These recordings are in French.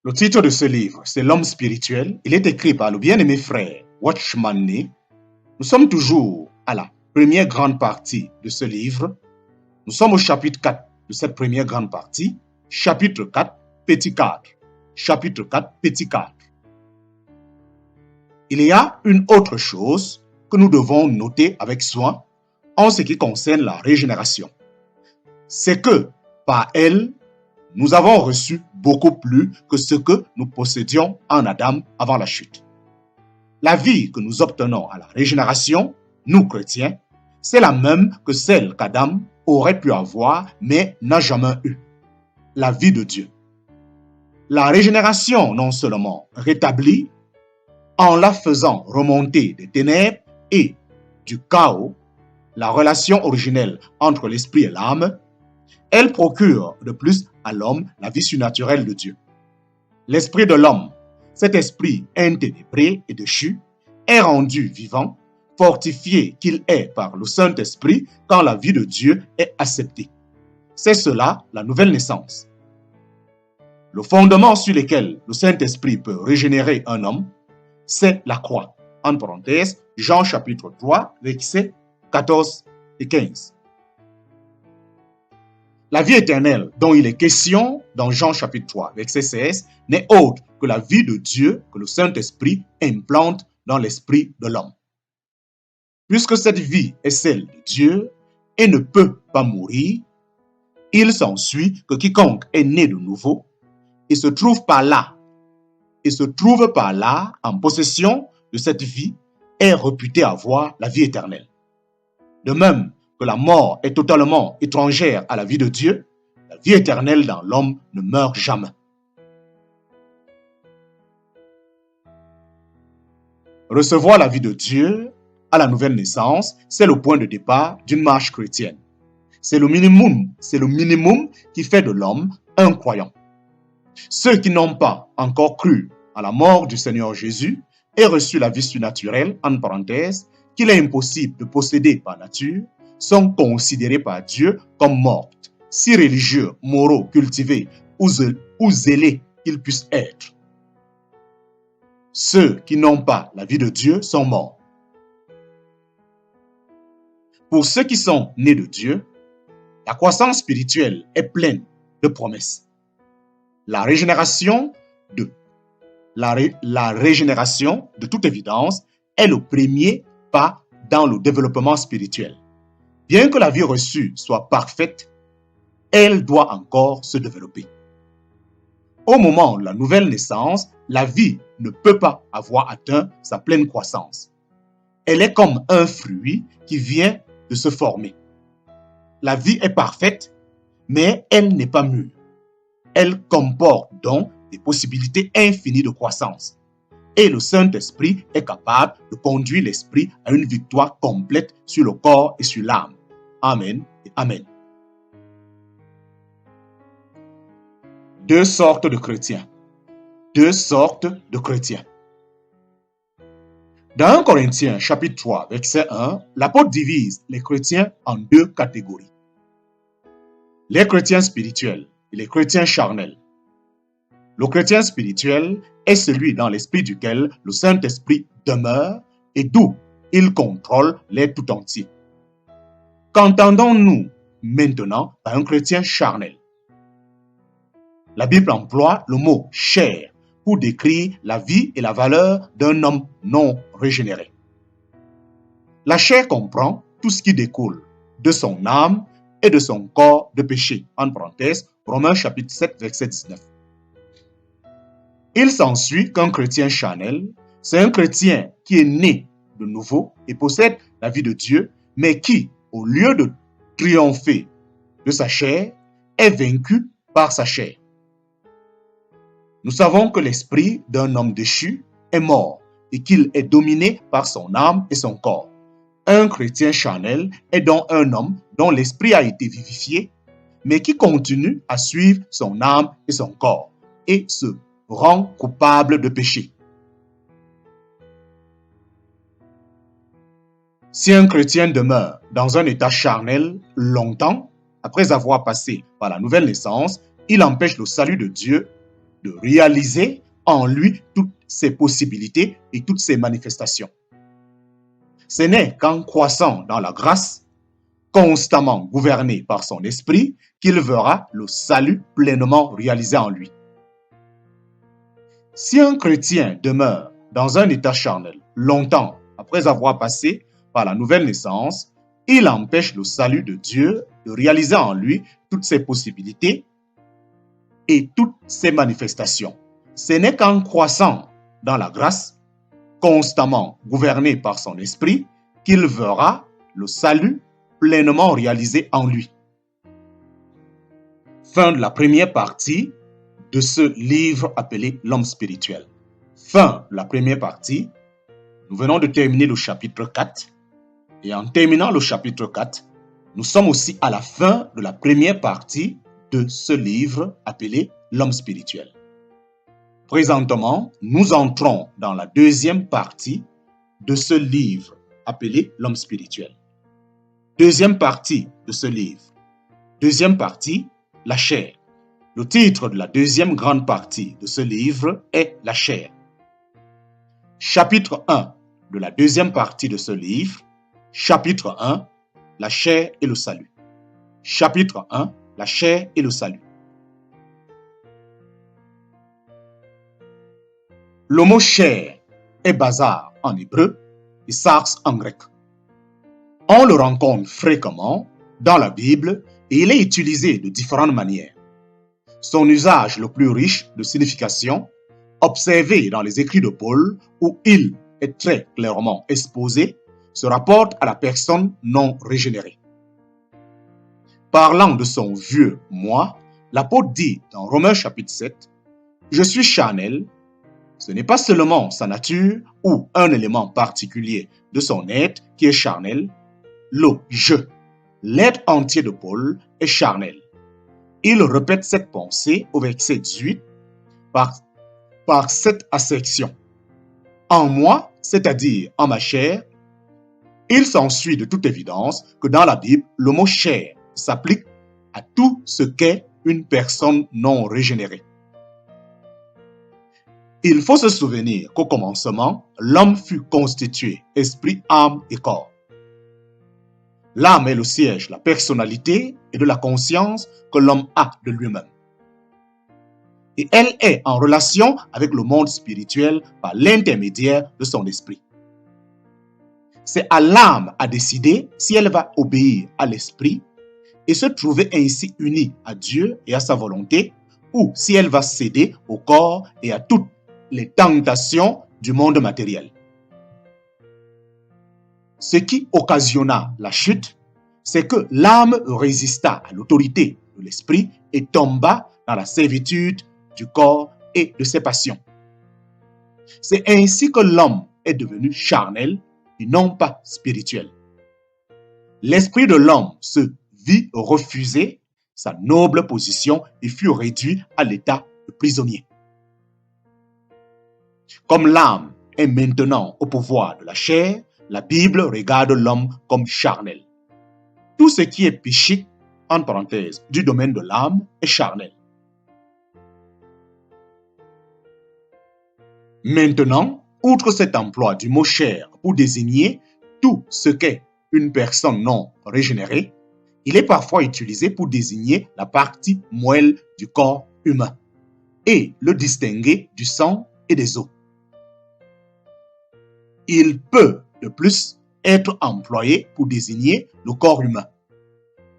Le titre de ce livre, c'est L'homme spirituel. Il est écrit par le bien-aimé frère Watchman Nee. Nous sommes toujours à la première grande partie de ce livre. Nous sommes au chapitre 4 de cette première grande partie. Chapitre 4, petit 4. Chapitre 4, petit 4. Il y a une autre chose que nous devons noter avec soin en ce qui concerne la régénération. C'est que par elle, nous avons reçu beaucoup plus que ce que nous possédions en Adam avant la chute. La vie que nous obtenons à la régénération, nous chrétiens, c'est la même que celle qu'Adam aurait pu avoir mais n'a jamais eue. La vie de Dieu. La régénération non seulement rétablit, en la faisant remonter des ténèbres et du chaos, la relation originelle entre l'esprit et l'âme, elle procure de plus à l'homme la vie surnaturelle de Dieu. L'esprit de l'homme, cet esprit inténébré et déchu, est rendu vivant, fortifié qu'il est par le Saint-Esprit quand la vie de Dieu est acceptée. C'est cela la nouvelle naissance. Le fondement sur lequel le Saint-Esprit peut régénérer un homme, c'est la croix. En parenthèse, Jean chapitre 3, versets 14 et 15. La vie éternelle dont il est question dans Jean chapitre 3, verset 16, n'est autre que la vie de Dieu que le Saint-Esprit implante dans l'esprit de l'homme. Puisque cette vie est celle de Dieu et ne peut pas mourir, il s'ensuit que quiconque est né de nouveau et se trouve par là en possession de cette vie est réputé avoir la vie éternelle. De même que la mort est totalement étrangère à la vie de Dieu, la vie éternelle dans l'homme ne meurt jamais. Recevoir la vie de Dieu à la nouvelle naissance, c'est le point de départ d'une marche chrétienne. C'est le minimum qui fait de l'homme un croyant. Ceux qui n'ont pas encore cru à la mort du Seigneur Jésus et reçu la vie surnaturelle, en parenthèse, qu'il est impossible de posséder par nature, sont considérés par Dieu comme mortes, si religieux, moraux, cultivés ou zélés qu'ils puissent être. Ceux qui n'ont pas la vie de Dieu sont morts. Pour ceux qui sont nés de Dieu, la croissance spirituelle est pleine de promesses. La régénération, de toute évidence, est le premier pas dans le développement spirituel. Bien que la vie reçue soit parfaite, elle doit encore se développer. Au moment de la nouvelle naissance, la vie ne peut pas avoir atteint sa pleine croissance. Elle est comme un fruit qui vient de se former. La vie est parfaite, mais elle n'est pas mûre. Elle comporte donc des possibilités infinies de croissance. Et le Saint-Esprit est capable de conduire l'esprit à une victoire complète sur le corps et sur l'âme. Amen et Amen. Deux sortes de chrétiens. Deux sortes de chrétiens. Dans 1 Corinthiens chapitre 3, verset 1, l'apôtre divise les chrétiens en deux catégories. Les chrétiens spirituels et les chrétiens charnels. Le chrétien spirituel est celui dans l'esprit duquel le Saint-Esprit demeure et d'où il contrôle l'être tout entier. Qu'entendons-nous maintenant par un chrétien charnel? La Bible emploie le mot « chair » pour décrire la vie et la valeur d'un homme non régénéré. La chair comprend tout ce qui découle de son âme et de son corps de péché. En parenthèse, Romains chapitre 7, verset 19. Il s'ensuit qu'un chrétien charnel, c'est un chrétien qui est né de nouveau et possède la vie de Dieu, mais qui, au lieu de triompher de sa chair, est vaincu par sa chair. Nous savons que l'esprit d'un homme déchu est mort et qu'il est dominé par son âme et son corps. Un chrétien charnel est donc un homme dont l'esprit a été vivifié, mais qui continue à suivre son âme et son corps et se rend coupable de péché. Si un chrétien demeure dans un état charnel longtemps, après avoir passé par la nouvelle naissance, il empêche le salut de Dieu de réaliser en lui toutes ses possibilités et toutes ses manifestations. Ce n'est qu'en croissant dans la grâce, constamment gouverné par son esprit, qu'il verra le salut pleinement réalisé en lui. Si un chrétien demeure dans un état charnel longtemps après avoir passé par la nouvelle naissance, il empêche le salut de Dieu de réaliser en lui toutes ses possibilités et toutes ses manifestations. Ce n'est qu'en croissant dans la grâce, constamment gouverné par son esprit, qu'il verra le salut pleinement réalisé en lui. Fin de la première partie de ce livre appelé L'homme spirituel. Fin de la première partie. Nous venons de terminer le chapitre 4. Et en terminant le chapitre 4, nous sommes aussi à la fin de la première partie de ce livre appelé L'homme spirituel. Présentement, nous entrons dans la deuxième partie de ce livre appelé L'homme spirituel. Deuxième partie de ce livre. Deuxième partie, la chair. Le titre de la deuxième grande partie de ce livre est La chair. Chapitre 1 de la deuxième partie de ce livre. Chapitre 1, la chair et le salut. Chapitre 1, la chair et le salut. Le mot chair est bazar en hébreu et sars en grec. On le rencontre fréquemment dans la Bible et il est utilisé de différentes manières. Son usage le plus riche de signification, observé dans les écrits de Paul, où il est très clairement exposé, se rapporte à la personne non régénérée. Parlant de son vieux moi, l'apôtre dit dans Romains chapitre 7, « Je suis charnel, ce n'est pas seulement sa nature ou un élément particulier de son être qui est charnel, le je, l'être entier de Paul est charnel. » Il répète cette pensée au verset 18 par cette assertion. En moi, c'est-à-dire en ma chair, il s'ensuit de toute évidence que dans la Bible, le mot chair s'applique à tout ce qu'est une personne non régénérée. Il faut se souvenir qu'au commencement, l'homme fut constitué esprit, âme et corps. L'âme est le siège de la personnalité et de la conscience que l'homme a de lui-même. Et elle est en relation avec le monde spirituel par l'intermédiaire de son esprit. C'est à l'âme à décider si elle va obéir à l'esprit et se trouver ainsi unie à Dieu et à sa volonté, ou si elle va céder au corps et à toutes les tentations du monde matériel. Ce qui occasionna la chute, c'est que l'âme résista à l'autorité de l'esprit et tomba dans la servitude du corps et de ses passions. C'est ainsi que l'homme est devenu charnel et non pas spirituel. L'esprit de l'homme se vit refuser sa noble position et fut réduit à l'état de prisonnier. Comme l'âme est maintenant au pouvoir de la chair, la Bible regarde l'homme comme charnel. Tout ce qui est psychique, entre parenthèses, du domaine de l'âme est charnel. Maintenant, outre cet emploi du mot chair pour désigner tout ce qu'est une personne non régénérée, il est parfois utilisé pour désigner la partie moelle du corps humain et le distinguer du sang et des os. Il peut, de plus, être employé pour désigner le corps humain.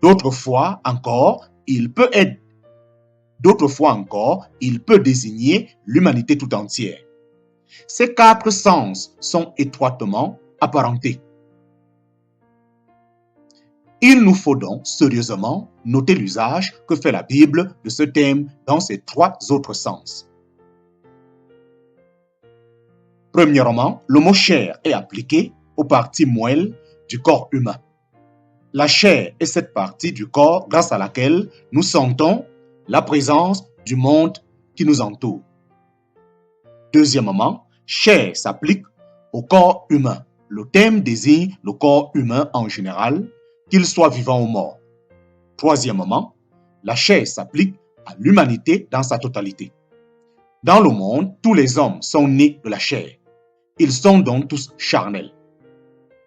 D'autres fois encore, il peut désigner l'humanité tout entière. Ces quatre sens sont étroitement apparentés. Il nous faut donc sérieusement noter l'usage que fait la Bible de ce thème dans ses trois autres sens. Premièrement, le mot chair est appliqué aux parties moelles du corps humain. La chair est cette partie du corps grâce à laquelle nous sentons la présence du monde qui nous entoure. Deuxièmement, chair s'applique au corps humain. Le thème désigne le corps humain en général, qu'il soit vivant ou mort. Troisièmement, la chair s'applique à l'humanité dans sa totalité. Dans le monde, tous les hommes sont nés de la chair. Ils sont donc tous charnels.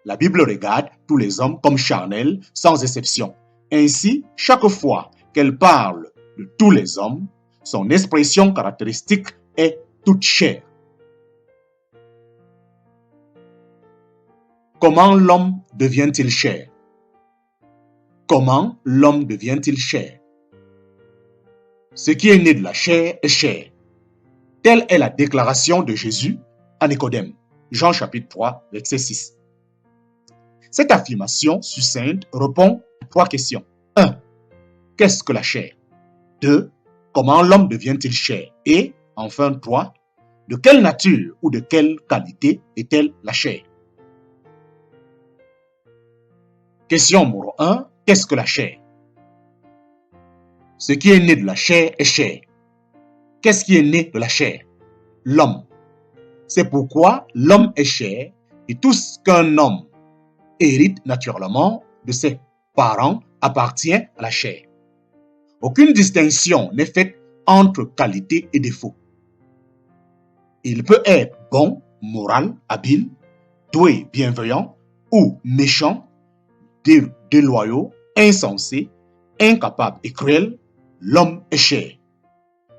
La Bible regarde tous les hommes comme charnels, sans exception. Ainsi, chaque fois qu'elle parle de tous les hommes, son expression caractéristique est toute chair. Comment l'homme devient-il chair? Comment l'homme devient-il chair? Ce qui est né de la chair est chair. Telle est la déclaration de Jésus à Nicodème. Jean chapitre 3, verset 6. Cette affirmation succincte répond à 3 questions. 1. Qu'est-ce que la chair? 2. Comment l'homme devient-il chair? Et, enfin 3. De quelle nature ou de quelle qualité est-elle la chair? Question numéro 1. Qu'est-ce que la chair? Ce qui est né de la chair est chair. Qu'est-ce qui est né de la chair? L'homme. C'est pourquoi l'homme est chair et tout ce qu'un homme hérite naturellement de ses parents appartient à la chair. Aucune distinction n'est faite entre qualité et défaut. Il peut être bon, moral, habile, doué, bienveillant ou méchant, déloyaux, insensé, incapable et cruel. L'homme est chair.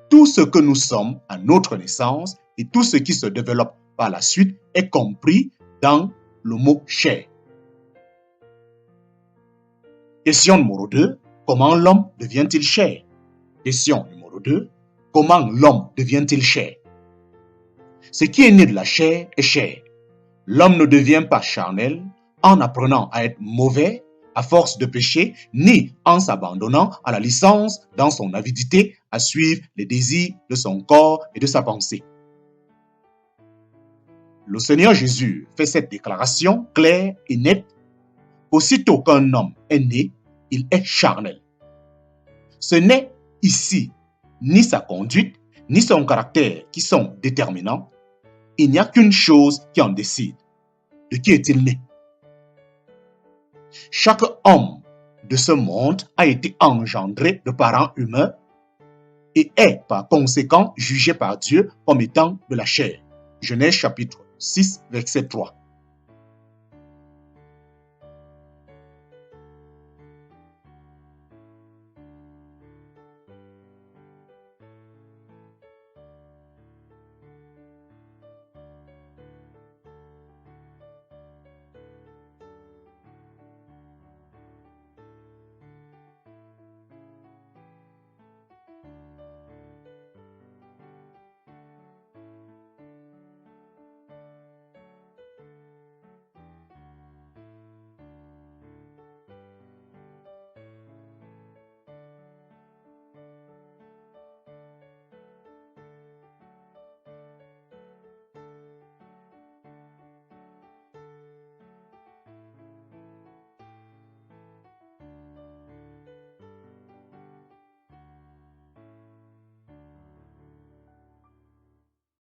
Tout ce que nous sommes à notre naissance et tout ce qui se développe par la suite est compris dans le mot chair. Question numéro 2. Comment l'homme devient-il chair? Question numéro 2. Comment l'homme devient-il chair? Ce qui est né de la chair est chair. L'homme ne devient pas charnel en apprenant à être mauvais à force de péché, ni en s'abandonnant à la licence dans son avidité à suivre les désirs de son corps et de sa pensée. Le Seigneur Jésus fait cette déclaration claire et nette. Aussitôt qu'un homme est né, il est charnel. Ce n'est ici ni sa conduite, ni son caractère qui sont déterminants. Il n'y a qu'une chose qui en décide. De qui est-il né? Chaque homme de ce monde a été engendré de parents humains et est par conséquent jugé par Dieu comme étant de la chair. Genèse chapitre 6, verset 3.